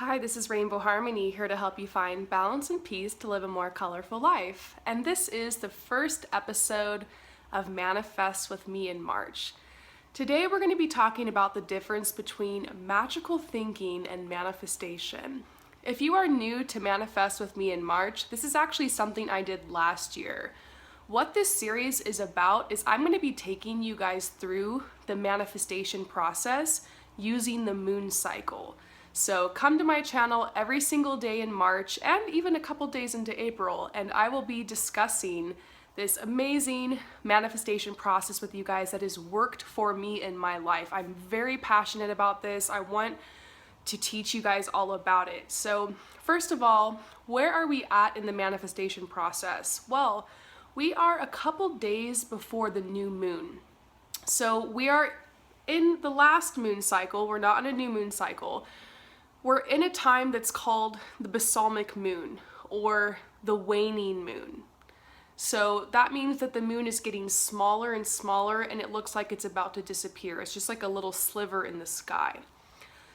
Hi, this is Rainbow Harmony, here to help you find balance and peace to live a more colorful life. And this is the first episode of Manifest with Me in March. Today we're going to be talking about the difference between magical thinking and manifestation. If you are new to Manifest with Me in March, this is actually something I did last year. What this series is about is I'm going to be taking you guys through the manifestation process using the moon cycle. So come to my channel every single day in March and even a couple days into April, and I will be discussing this amazing manifestation process with you guys that has worked for me in my life. I'm very passionate about this. I want to teach you guys all about it. So first of all, where are we at in the manifestation process? Well, we are a couple days before the new moon. So we are in the last moon cycle. We're not in a new moon cycle. We're in a time that's called the balsamic moon or the waning moon. So that means that the moon is getting smaller and smaller and it looks like it's about to disappear. It's just like a little sliver in the sky.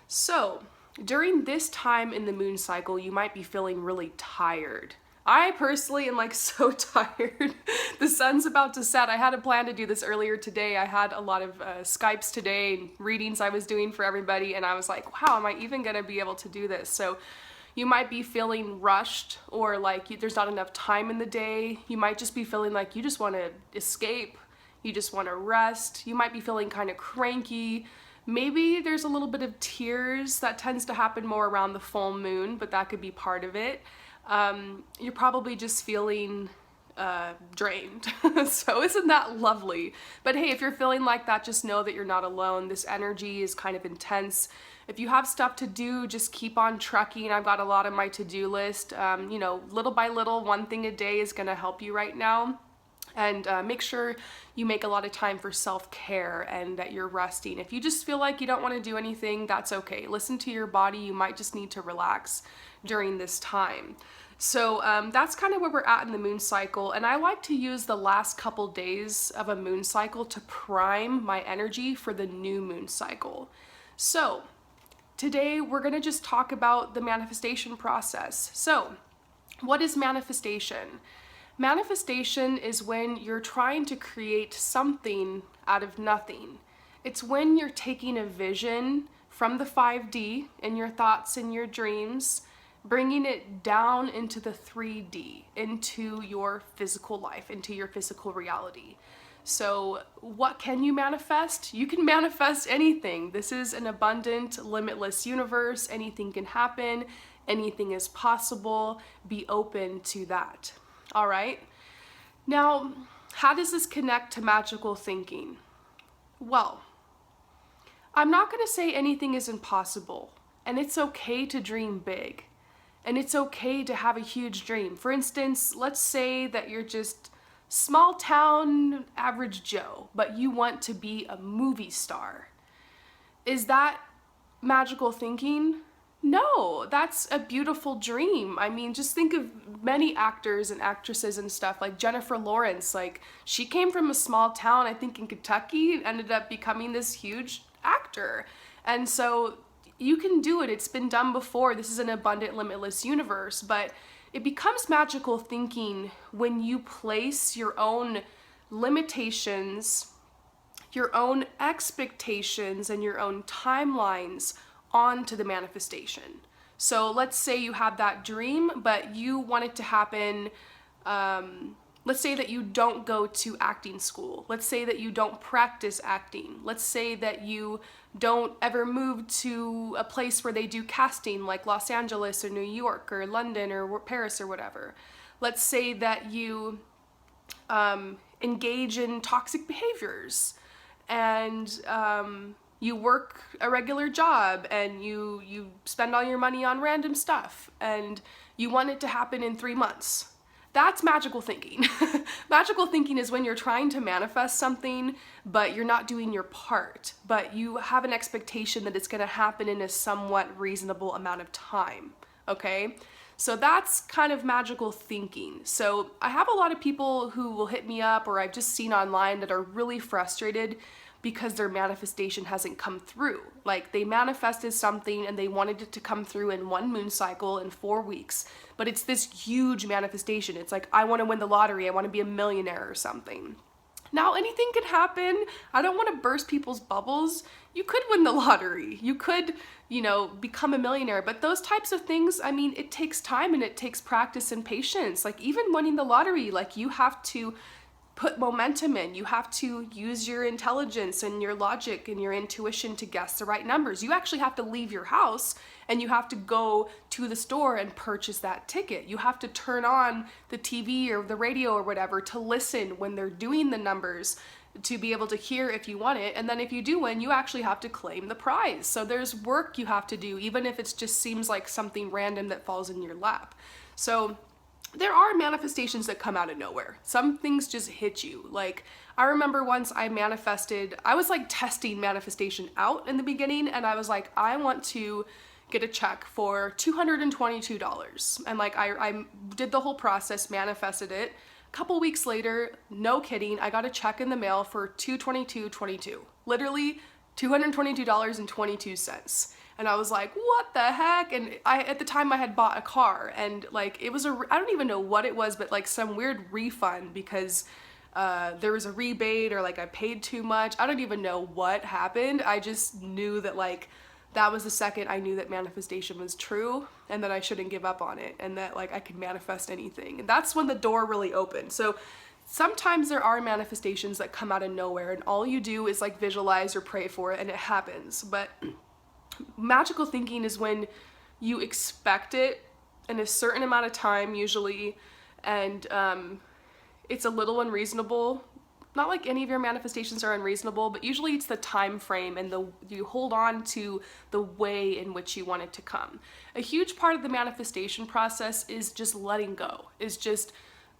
So during this time in the moon cycle, you might be feeling really tired. I personally am so tired. The sun's about to set. I had a plan to do this earlier today. I had a lot of Skypes today and readings I was doing for everybody, and I was like, wow, am I even gonna be able to do this? So you might be feeling rushed or there's not enough time in the day. You might just be feeling like you just wanna escape. You just wanna rest. You might be feeling kind of cranky. Maybe there's a little bit of tears. That tends to happen more around the full moon, but that could be part of it. You're probably just feeling drained. So isn't that lovely? But hey, if you're feeling like that, just know that you're not alone. This energy is kind of intense. If you have stuff to do, just keep on trucking. I've got a lot on my to-do list. Little by little, one thing a day is gonna help you right now. And make sure you make a lot of time for self-care and that you're resting. If you just feel like you don't want to do anything, that's okay. Listen to your body. You might just need to relax during this time. So that's kind of where we're at in the moon cycle. And I like to use the last couple days of a moon cycle to prime my energy for the new moon cycle. So today we're going to just talk about the manifestation process. So what is manifestation? Manifestation is when you're trying to create something out of nothing. It's when you're taking a vision from the 5D in your thoughts and your dreams, bringing it down into the 3D, into your physical life, into your physical reality. So what can you manifest? You can manifest anything. This is an abundant, limitless universe. Anything can happen. Anything is possible. Be open to that. All right. Now, how does this connect to magical thinking? Well, I'm not going to say anything is impossible, and it's okay to dream big, and it's okay to have a huge dream. For instance, let's say that you're just small town average Joe, but you want to be a movie star. Is that magical thinking? No, that's a beautiful dream. I mean, just think of many actors and actresses and stuff, like Jennifer Lawrence. She came from a small town, I think in Kentucky, and ended up becoming this huge actor. And so you can do it. It's been done before. This is an abundant, limitless universe, but it becomes magical thinking when you place your own limitations, your own expectations, and your own timelines onto the manifestation. So let's say you have that dream, but you want it to happen. Let's say that you don't go to acting school. Let's say that you don't practice acting. Let's say that you don't ever move to a place where they do casting, like Los Angeles or New York or London or Paris or whatever. Let's say that you engage in toxic behaviors and you work a regular job and you spend all your money on random stuff and you want it to happen in 3 months. That's magical thinking. Magical thinking is when you're trying to manifest something, but you're not doing your part, but you have an expectation that it's gonna happen in a somewhat reasonable amount of time, okay? So that's kind of magical thinking. So I have a lot of people who will hit me up or I've just seen online that are really frustrated because their manifestation hasn't come through. Like they manifested something and they wanted it to come through in one moon cycle in 4 weeks, but it's this huge manifestation. It's like, I want to win the lottery, I want to be a millionaire or something. Now, anything can happen. I don't want to burst people's bubbles. You could win the lottery. You could, become a millionaire. But those types of things, I mean, it takes time and it takes practice and patience. Like even winning the lottery, like you have to put momentum in. You have to use your intelligence and your logic and your intuition to guess the right numbers. You actually have to leave your house and you have to go to the store and purchase that ticket. You have to turn on the TV or the radio or whatever to listen when they're doing the numbers to be able to hear if you want it. And then if you do win, you actually have to claim the prize. So there's work you have to do, even if it just seems like something random that falls in your lap. So there are manifestations that come out of nowhere. Some things just hit you. Like I remember once I was like testing manifestation out in the beginning, and I was like, I want to get a check for $222. And like I did the whole process, manifested it. A couple weeks later, no kidding, I got a check in the mail for $222.22. Literally $222.22. And I was like, what the heck? And at the time I had bought a car, and like it was I don't even know what it was, but like some weird refund because there was a rebate or like I paid too much. I don't even know what happened. I just knew that like that was the second I knew that manifestation was true and that I shouldn't give up on it and that like I could manifest anything. And that's when the door really opened. So sometimes there are manifestations that come out of nowhere and all you do is like visualize or pray for it and it happens. But magical thinking is when you expect it in a certain amount of time usually, and it's a little unreasonable. Not like any of your manifestations are unreasonable, but usually it's the time frame and you hold on to the way in which you want it to come. A huge part of the manifestation process is just letting go, is just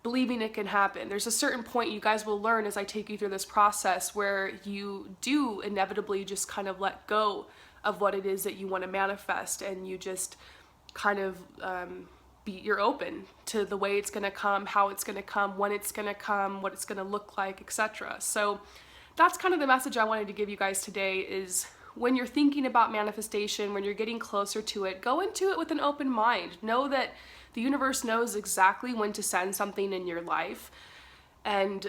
believing it can happen. There's a certain point you guys will learn as I take you through this process where you do inevitably just kind of let go of what it is that you want to manifest, and you just kind of you're open to the way it's going to come, how it's going to come, when it's going to come, what it's going to look like, etc. So that's kind of the message I wanted to give you guys today is when you're thinking about manifestation, when you're getting closer to it, go into it with an open mind. Know that the universe knows exactly when to send something in your life. And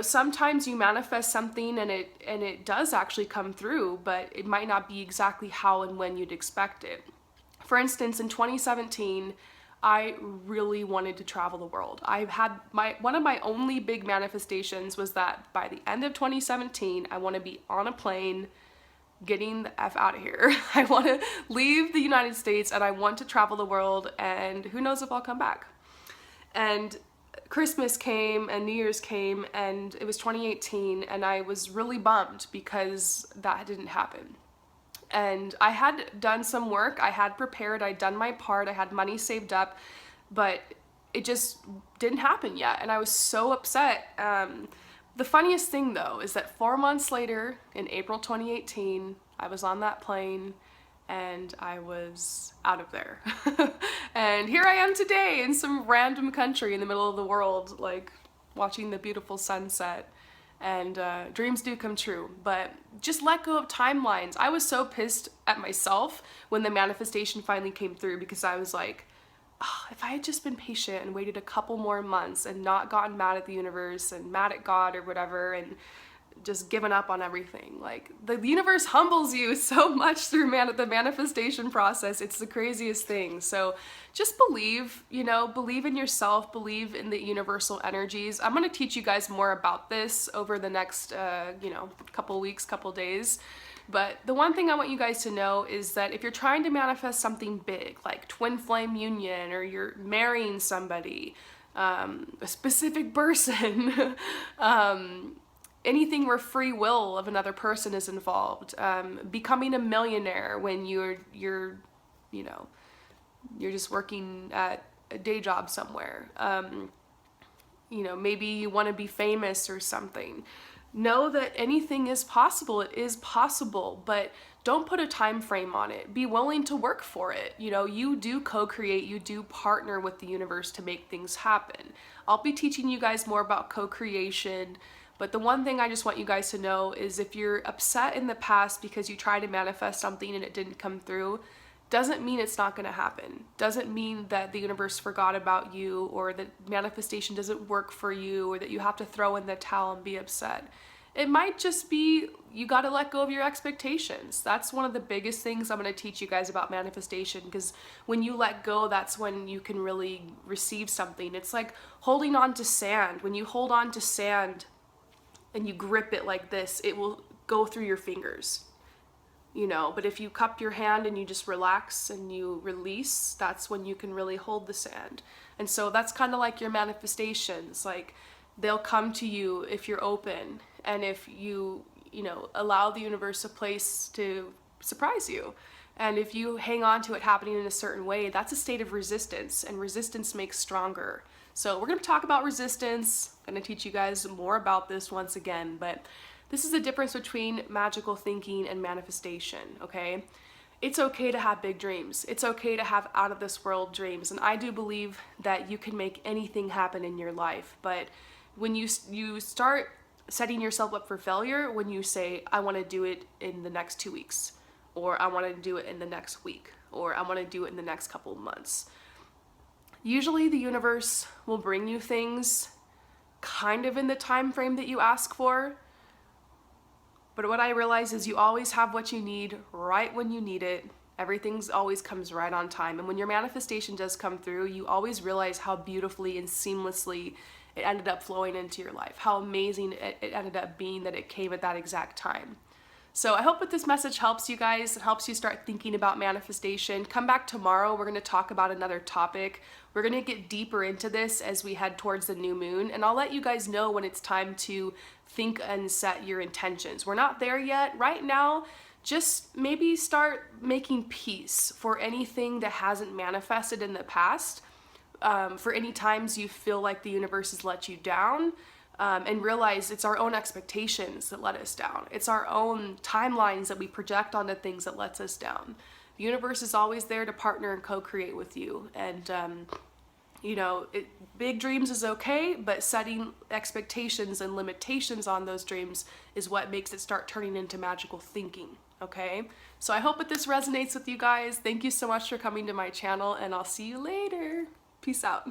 sometimes you manifest something and it does actually come through, but it might not be exactly how and when you'd expect it. For instance, in 2017, I really wanted to travel the world. I've had one of my only big manifestations was that by the end of 2017, I want to be on a plane getting the F out of here. I want to leave the United States and I want to travel the world, and who knows if I'll come back. And Christmas came and New Year's came and it was 2018 and I was really bummed because that didn't happen. And I had done some work, I had prepared, I'd done my part, I had money saved up, but it just didn't happen yet. And I was so upset. The funniest thing though is that 4 months later, in April 2018, I was on that plane and I was out of there. And here I am today in some random country in the middle of the world, like watching the beautiful sunset. And dreams do come true, but just let go of timelines. I was so pissed at myself when the manifestation finally came through because I was like, oh, if I had just been patient and waited a couple more months and not gotten mad at the universe and mad at God or whatever and just given up on everything. Like the universe humbles you so much through the manifestation process. It's the craziest thing. So just believe, believe in yourself, believe in the universal energies. I'm going to teach you guys more about this over the next, couple weeks, couple days. But the one thing I want you guys to know is that if you're trying to manifest something big, like twin flame union, or you're marrying somebody, a specific person, anything where free will of another person is involved, becoming a millionaire when you're just working at a day job somewhere, maybe you want to be famous or something. Know that anything is possible. It is possible, but don't put a time frame on it. Be willing to work for it. You do co-create, you do partner with the universe to make things happen. I'll be teaching you guys more about co-creation, But the one thing I just want you guys to know is if you're upset in the past because you tried to manifest something and it didn't come through, doesn't mean it's not going to happen. Doesn't mean that the universe forgot about you, or that manifestation doesn't work for you, or that you have to throw in the towel and be upset. It might just be you got to let go of your expectations. That's one of the biggest things I'm going to teach you guys about manifestation, because when you let go, that's when you can really receive something. It's like holding on to sand. When you hold on to sand and you grip it like this, it will go through your fingers. But if you cup your hand and you just relax and you release, that's when you can really hold the sand. And so that's kind of like your manifestations. Like, they'll come to you if you're open, and if you allow the universe a place to surprise you. And if you hang on to it happening in a certain way, that's a state of resistance, and resistance makes stronger. So we're going to talk about resistance. I'm going to teach you guys more about this once again, but this is the difference between magical thinking and manifestation, okay? It's okay to have big dreams. It's okay to have out of this world dreams. And I do believe that you can make anything happen in your life. But when you start setting yourself up for failure, when you say, I want to do it in the next 2 weeks, or I want to do it in the next week, or I want to do it in the next couple of months. Usually the universe will bring you things kind of in the time frame that you ask for. But what I realize is you always have what you need right when you need it. Everything's always comes right on time. And when your manifestation does come through, you always realize how beautifully and seamlessly it ended up flowing into your life. How amazing it ended up being that it came at that exact time. So I hope that this message helps you guys. It helps you start thinking about manifestation. Come back tomorrow. We're going to talk about another topic. We're going to get deeper into this as we head towards the new moon. And I'll let you guys know when it's time to think and set your intentions. We're not there yet. Right now, just maybe start making peace for anything that hasn't manifested in the past. For any times you feel like the universe has let you down. And realize it's our own expectations that let us down. It's our own timelines that we project onto things that lets us down. The universe is always there to partner and co-create with you. And, big dreams is okay, but setting expectations and limitations on those dreams is what makes it start turning into magical thinking, okay? So I hope that this resonates with you guys. Thank you so much for coming to my channel, and I'll see you later. Peace out.